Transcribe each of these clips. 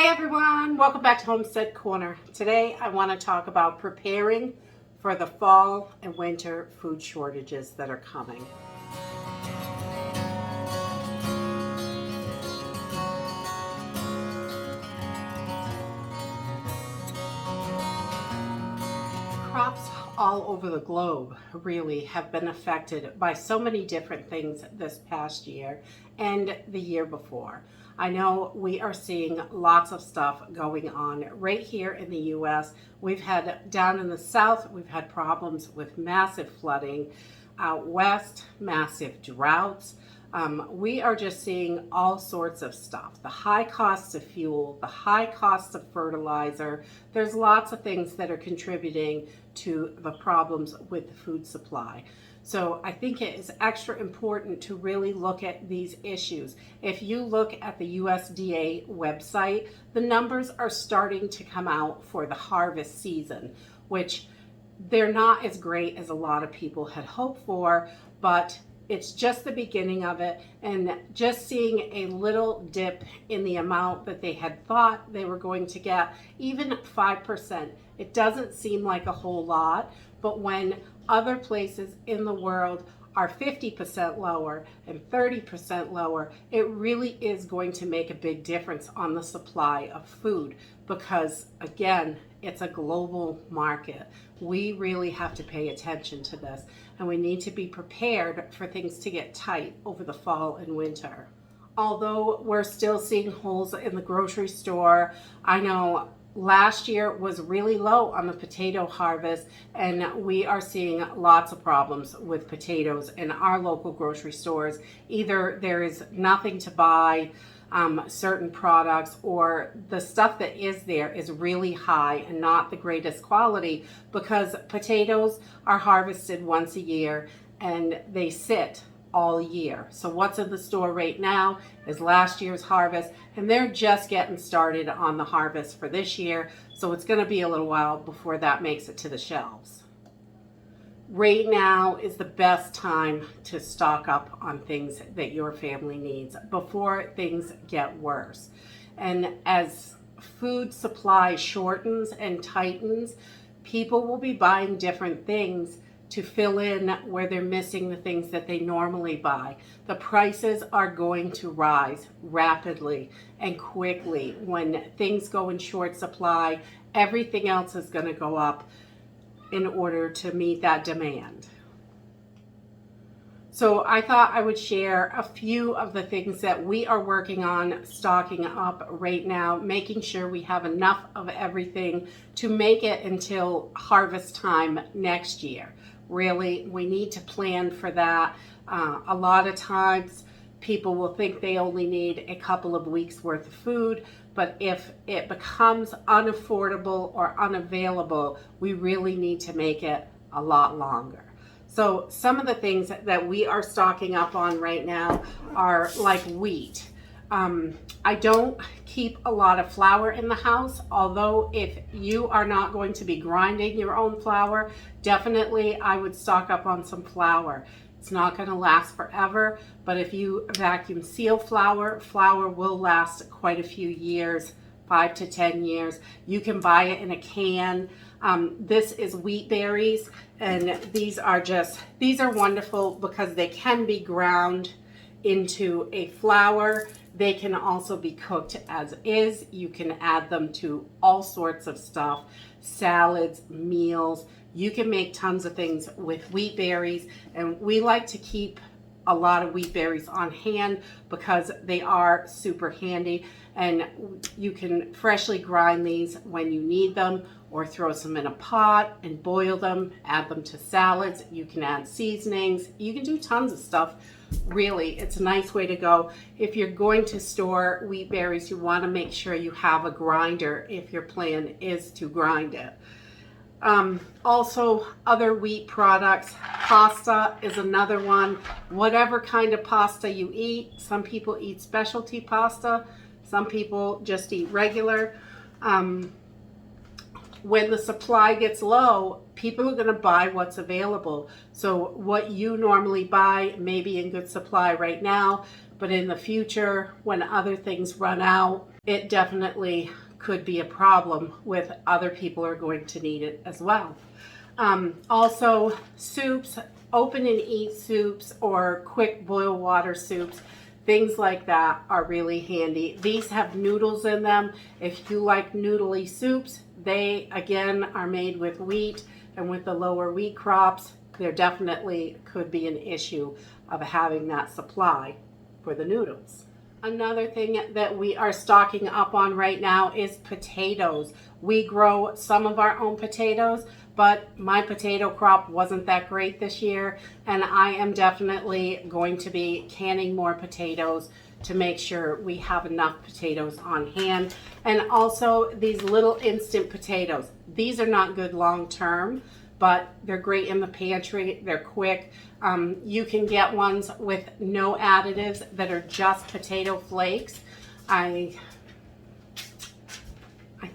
Hey everyone, welcome back to Homestead Corner. Today I want to talk about preparing for the fall and winter food shortages that are coming. Crops all over the globe really have been affected by so many different things this past year and the year before. I know we are seeing lots of stuff going on right here in the US. We've had down in the south, we've had problems with massive flooding. Out west, massive droughts. We are just seeing all sorts of stuff. The high cost of fuel, the high cost of fertilizer. There's lots of things that are contributing to the problems with the food supply. So I think it is extra important to really look at these issues. If you look at the USDA website, the numbers are starting to come out for the harvest season, which they're not as great as a lot of people had hoped for, but it's just the beginning of it, and just seeing a little dip in the amount that they had thought they were going to get, even 5%. It doesn't seem like a whole lot, but when other places in the world are 50% lower and 30% lower, it really is going to make a big difference on the supply of food because, again, it's a global market. We really have to pay attention to this, and we need to be prepared for things to get tight over the fall and winter. Although we're still seeing holes in the grocery store, I know last year was really low on the potato harvest, and we are seeing lots of problems with potatoes in our local grocery stores. Either there is nothing to buy, certain products, or the stuff that is there is really high and not the greatest quality because potatoes are harvested once a year and they sit all year. So what's in the store right now is last year's harvest, and they're just getting started on the harvest for this year. So it's going to be a little while before that makes it to the shelves. Right now is the best time to stock up on things that your family needs before things get worse. And as food supply shortens and tightens, people will be buying different things to fill in where they're missing the things that they normally buy. The prices are going to rise rapidly and quickly. When things go in short supply, everything else is going to go up in order to meet that demand. So I thought I would share a few of the things that we are working on stocking up right now, making sure we have enough of everything to make it until harvest time next year. Really, we need to plan for that. A lot of times people will think they only need a couple of weeks worth of food, but if it becomes unaffordable or unavailable, we really need to make it a lot longer. So some of the things that we are stocking up on right now are like wheat. I don't keep a lot of flour in the house, although if you are not going to be grinding your own flour, definitely I would stock up on some flour. It's not going to last forever, but if you vacuum seal flour, flour will last quite a few years, 5 to 10 years. You can buy it in a can. This is wheat berries, and these are wonderful because they can be ground into a flour. They can also be cooked as is. You can add them to all sorts of stuff, salads, meals. You can make tons of things with wheat berries, and we like to keep a lot of wheat berries on hand because they are super handy, and you can freshly grind these when you need them or throw some in a pot and boil them, add them to salads. You can add seasonings. You can do tons of stuff. Really, it's a nice way to go. If you're going to store wheat berries, you want to make sure you have a grinder if your plan is to grind it. Also, other wheat products. Pasta is another one. Whatever kind of pasta you eat. Some people eat specialty pasta. Some people just eat regular. When the supply gets low, people are going to buy what's available. So what you normally buy may be in good supply right now, but in the future, when other things run out, it definitely could be a problem with other people are going to need it as well. Also, soups, open and eat soups or quick boil water soups, things like that are really handy. These have noodles in them. If you like noodly soups, they again are made with wheat, and with the lower wheat crops, there definitely could be an issue of having that supply for the noodles. Another thing that we are stocking up on right now is potatoes. We grow some of our own potatoes, but my potato crop wasn't that great this year, and I am definitely going to be canning more potatoes to make sure we have enough potatoes on hand. And also these little instant potatoes. These are not good long term, but they're great in the pantry. They're quick. You can get ones with no additives that are just potato flakes. I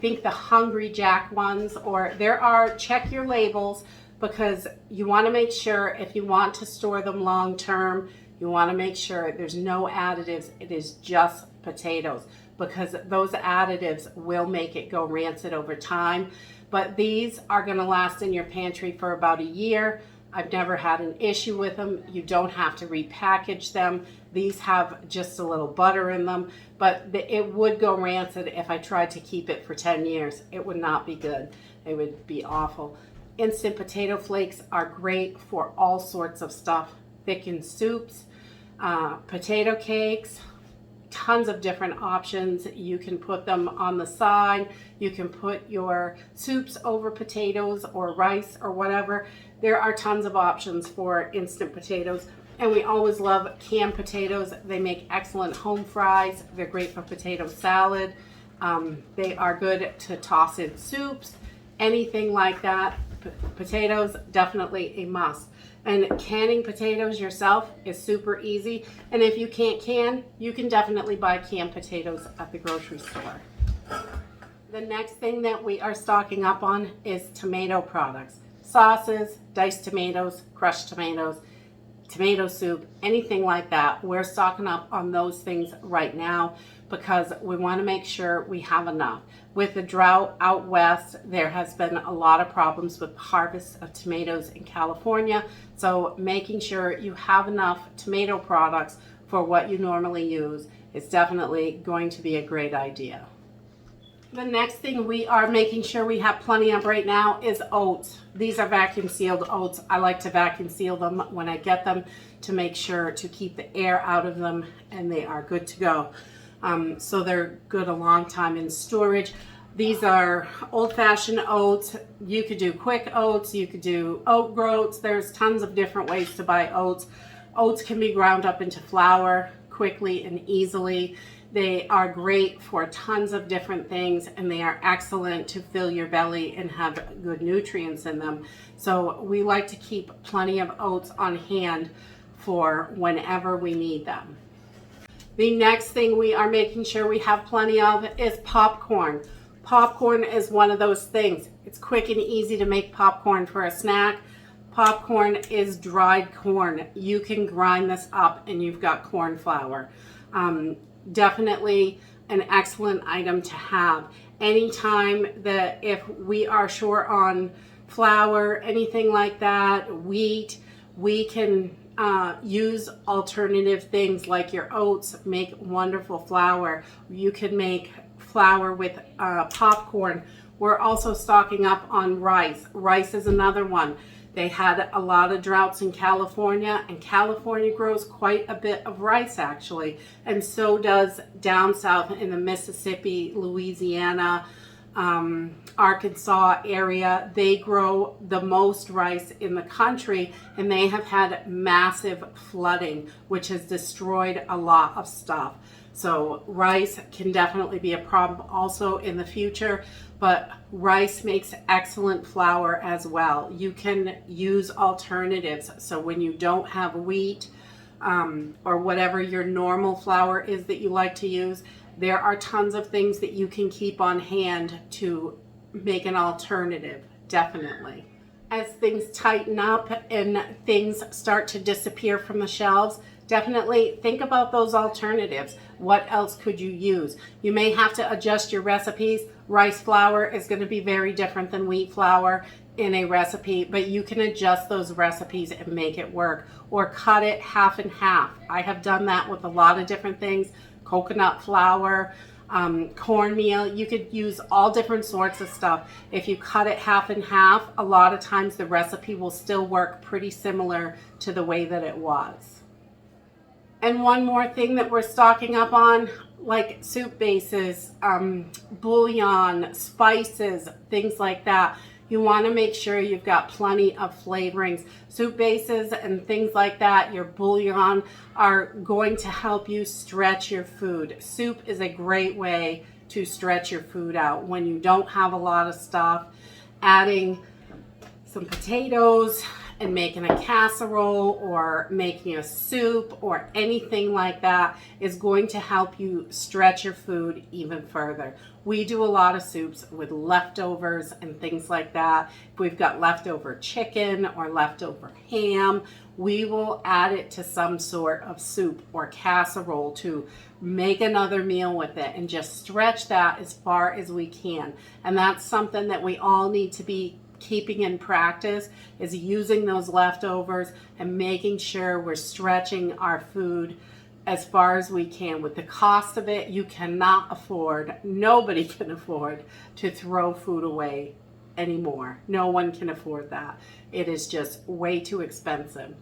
think the Hungry Jack ones, or there are, check your labels, because you want to make sure if you want to store them long term, you want to make sure there's no additives. It is just potatoes, because those additives will make it go rancid over time. But these are going to last in your pantry for about a year. I've never had an issue with them. You don't have to repackage them. These have just a little butter in them, but it would go rancid if I tried to keep it for 10 years. It would not be good. It would be awful. Instant potato flakes are great for all sorts of stuff. Thickened soups, potato cakes, tons of different options. You can put them on the side. You can put your soups over potatoes or rice or whatever. There are tons of options for instant potatoes. And we always love canned potatoes. They make excellent home fries. They're great for potato salad. They are good to toss in soups, anything like that. Potatoes, definitely a must. And canning potatoes yourself is super easy. And if you can't can, you can definitely buy canned potatoes at the grocery store. The next thing that we are stocking up on is tomato products. Sauces, diced tomatoes, crushed tomatoes, tomato soup, anything like that. We're stocking up on those things right now because we want to make sure we have enough. With the drought out west, there has been a lot of problems with harvest of tomatoes in California. So making sure you have enough tomato products for what you normally use is definitely going to be a great idea. The next thing we are making sure we have plenty of right now is oats. These are vacuum sealed oats. I like to vacuum seal them when I get them to make sure to keep the air out of them, and they are good to go. So they're good a long time in storage. These are old-fashioned oats. You could do quick oats, you could do oat groats. There's tons of different ways to buy oats. Oats can be ground up into flour quickly and easily. They are great for tons of different things, and they are excellent to fill your belly and have good nutrients in them. So we like to keep plenty of oats on hand for whenever we need them. The next thing we are making sure we have plenty of is popcorn. Popcorn is one of those things. It's quick and easy to make popcorn for a snack. Popcorn is dried corn. You can grind this up and you've got corn flour. Definitely an excellent item to have. Anytime that if we are short on flour, anything like that, wheat, we can use alternative things like your oats. Make wonderful flour. You can make flour with popcorn. We're also stocking up on rice. Rice is another one. They had a lot of droughts in California, and California grows quite a bit of rice actually, and so does down south in the Mississippi, Louisiana, Arkansas area. They grow the most rice in the country, and they have had massive flooding, which has destroyed a lot of stuff. So rice can definitely be a problem also in the future, but rice makes excellent flour as well. You can use alternatives. So when you don't have wheat or whatever your normal flour is that you like to use, there are tons of things that you can keep on hand to make an alternative, definitely. As things tighten up and things start to disappear from the shelves, definitely think about those alternatives. What else could you use? You may have to adjust your recipes. Rice flour is going to be very different than wheat flour in a recipe, but you can adjust those recipes and make it work, or cut it half and half. I have done that with a lot of different things. Coconut flour, cornmeal, you could use all different sorts of stuff. If you cut it half and half, a lot of times the recipe will still work pretty similar to the way that it was. And one more thing that we're stocking up on, like soup bases, bouillon, spices, things like that. You want to make sure you've got plenty of flavorings. Soup bases and things like that, your bouillon, are going to help you stretch your food. Soup is a great way to stretch your food out when you don't have a lot of stuff. Adding some potatoes and making a casserole or making a soup or anything like that is going to help you stretch your food even further. We do a lot of soups with leftovers and things like that. If we've got leftover chicken or leftover ham, we will add it to some sort of soup or casserole to make another meal with it and just stretch that as far as we can. And that's something that we all need to be keeping in practice, is using those leftovers and making sure we're stretching our food as far as we can. With the cost of it, you cannot afford, nobody can afford to throw food away anymore. No one can afford that. It is just way too expensive.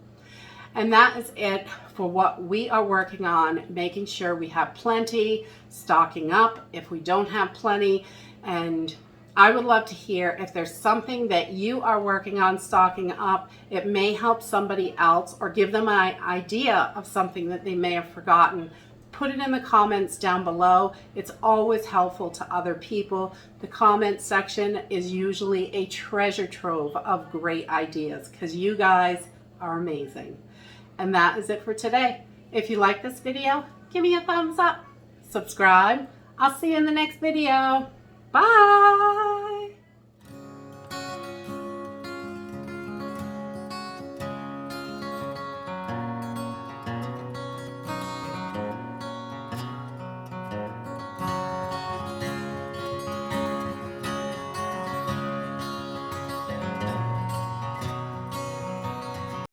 And that is it for what we are working on, making sure we have plenty, stocking up if we don't have plenty. And I would love to hear if there's something that you are working on stocking up. It may help somebody else or give them an idea of something that they may have forgotten. Put it in the comments down below. It's always helpful to other people. The comment section is usually a treasure trove of great ideas because you guys are amazing. And that is it for today. If you like this video, give me a thumbs up. Subscribe. I'll see you in the next video. Bye.